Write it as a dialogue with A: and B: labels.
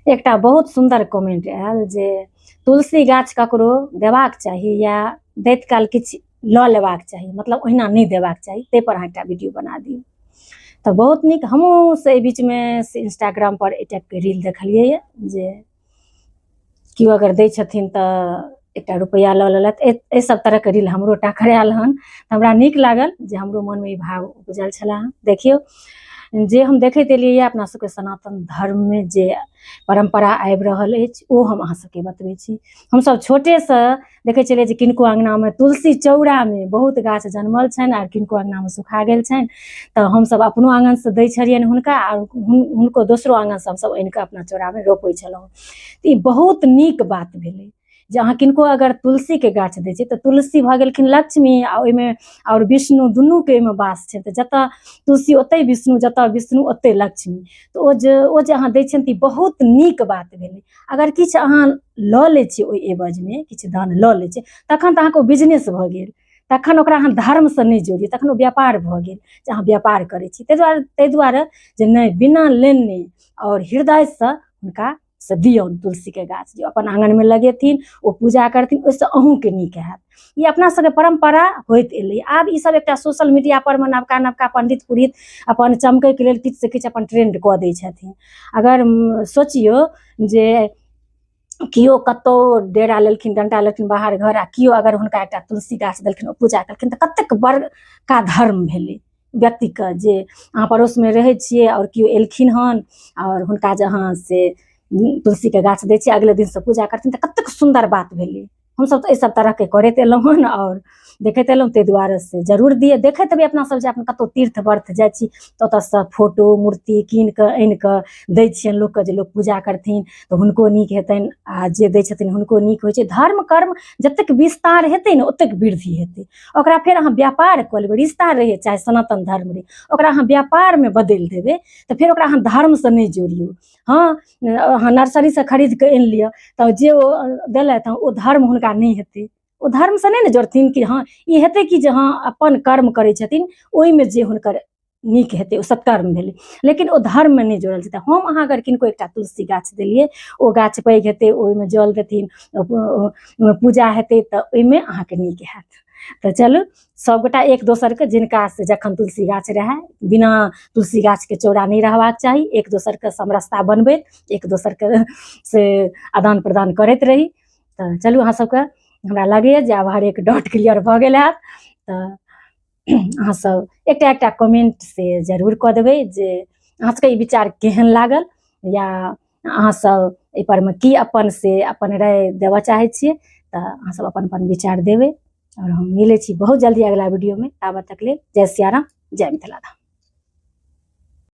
A: एकटा बहुत सुंदर कमेंट आयल जे तुलसी गाछ ककरो देबाक चाही या दैत काल किछु लऽ लेबाक चाही, मतलब ओहिना नहीं देबाक चाही, ताहि पर अहाँ एकटा वीडियो बना दियौ। तो बहुत निक, हमहूँ से बीच में से इंस्टाग्राम पर एहि टाइप के रील देखलिए जे केओ अगर दै छथिन तऽ एकटा रुपैआ लऽ लेलथि। एहि सब तरह के रील हमरो टाकर आयल हन, हमरा नीक लागल जे हमरो मन में ई भाव उपजल छला। देखियौ जे हम देखैत एलियै अपना सबके सनातन धर्म में जे परम्परा आबि रहल अछि ओ हम अहाँ सबके बतबै छी। हमसब छोटेसँ देखै छलियै जे किनको अङ्गनामे तुलसी चौरामे बहुत गाछ जनमल छनि आ किनको अङ्गनामे सुखा गेल छनि, तऽ हमसब अपनो आँगनसँ दै छलियनि हुनका, आओर हुनको दोसरो आँगनसँ हमसब आनिकऽ अपना चौरामे रोपै छलहुँ। तऽ ई बहुत नीक बात भेलै जे अहाँ किनको अगर तुलसीके गाछ दै छियै तऽ तुलसी भऽ गेलखिन लक्ष्मी, आ ओहिमे आओर विष्णु दुनूके ओहिमे वास छै, तऽ जतऽ तुलसी ओतहि विष्णु, जतऽ विष्णु ओतहि लक्ष्मी। तऽ ओ जे अहाँ दै छियनि तऽ ई बहुत नीक बात भेलै। अगर किछु अहाँ लऽ लै छियै ओहि एवजमे, किछु दान लऽ लै छियै, तखन तऽ अहाँके ओ बिजनेस भऽ गेल, तखन ओकरा अहाँ धर्मसँ नहि जोड़ियौ, तखन ओ व्यापार भऽ गेल जे अहाँ व्यापार करै छी। ताहि दुआरे जे नहि, बिना लेने आओर हृदयसँ हुनका से दियौन तुलसीके गाछ, जे अपन आँगनमे लगेथिन, ओ पूजा करथिन, ओहिसँ अहूँके नीक हैत। ई अपना सबके परम्परा होइत एलै। आब ई सब एकटा सोशल मीडिया पर में नवका नवका पंडित पुरोहित अपन चमकैके लेल किछु से किछु अपन ट्रेंड कऽ दै छथिन। अगर सोचियौ जे केओ कतौ डेरा लेलखिन, डंटा लेलखिन बाहर घर, आ केओ अगर हुनका एकटा तुलसी गाछ देलखिन, ओ पूजा केलखिन, तऽ कतेक बड़का धर्म भेलै व्यक्तिके। जे अहाँ पड़ोसमे रहै छियै आओर केओ एलखिन हन आओर हुनका जे अहाँ से तुलसीके गाछ दै छियै, अगले दिनसँ पूजा करथिन, तऽ कतेक सुन्दर बात भेलै। हमसब तऽ एहि सब तरहके करैत एलहुँ हन आओर देखैत एलहुँ, ताहि दुआरे से जरूर दिए। देखैत हेबै अपना सब जे अपन कतौ तीर्थ वर्थ जाइ छी तऽ ओतऽसँ फोटो मूर्ति कीन कऽ आनि कऽ दै छियनि लोकके, जे लोक पूजा करथिन तऽ हुनको नीक हेतनि, आ जे दै छथिन हुनको नीक होइ छै। धर्म कर्म जतेक विस्तार हेतै ने ओतेक वृद्धि हेतै। ओकरा फेर अहाँ व्यापार कऽ लेबै, रिश्ता रहै चाहे सनातन धर्म रहै, ओकरा अहाँ व्यापारमे बदलि देबै तऽ फेर ओकरा अहाँ धर्मसँ नहि जोड़ियौ। हाँ, अहाँ नर्सरीसँ खरीद कऽ आनि लिअ तऽ जे ओ देलथि ओ धर्म हुनका नहि हेतै, ओ धर्मसँ नहि ने जोड़थिन कि हाँ ई हेतै कि जे हाँ अपन कर्म करै छथिन ओहिमे जे हुनकर नीक हेतै ओ सत्कर्म भेलै, लेकिन ओ धर्ममे नहि जोड़ल जेतै। हम अहाँ अगर किनको एकटा तुलसी गाछ देलियै, ओ गाछ पैघ हेतै, ओहिमे जल देथिन, पूजा हेतै, तऽ ओहिमे अहाँके नीक हैत। तऽ चलू सबगोटा एक दोसरके, जिनका से जखन तुलसी गाछ रहै, बिना तुलसी गाछके चौरा नहीं रहबाक चाही, एक दोसरके समरसता बनबैत, एक दोसरके से आदान प्रदान करैत रही। तऽ चलू अहाँ सबके हमरा लगैए जे आब हरेक डाउट क्लियर भऽ गेल हैत। तऽ अहाँ सब एकटा एकटा कमेंट से जरूर कऽ देबै जे अहाँ सबके ई विचार केहन लागल, या अहाँ सब एहिपर मे की अपन से अपन राय देबऽ चाहै छियै, तऽ अहाँ सब अपन अपन विचार देबै। और हम मिलै छी बहुत जल्दी अगला वीडियो में, ताबत तक लेल जय सिया राम, जय मिथिला धाम।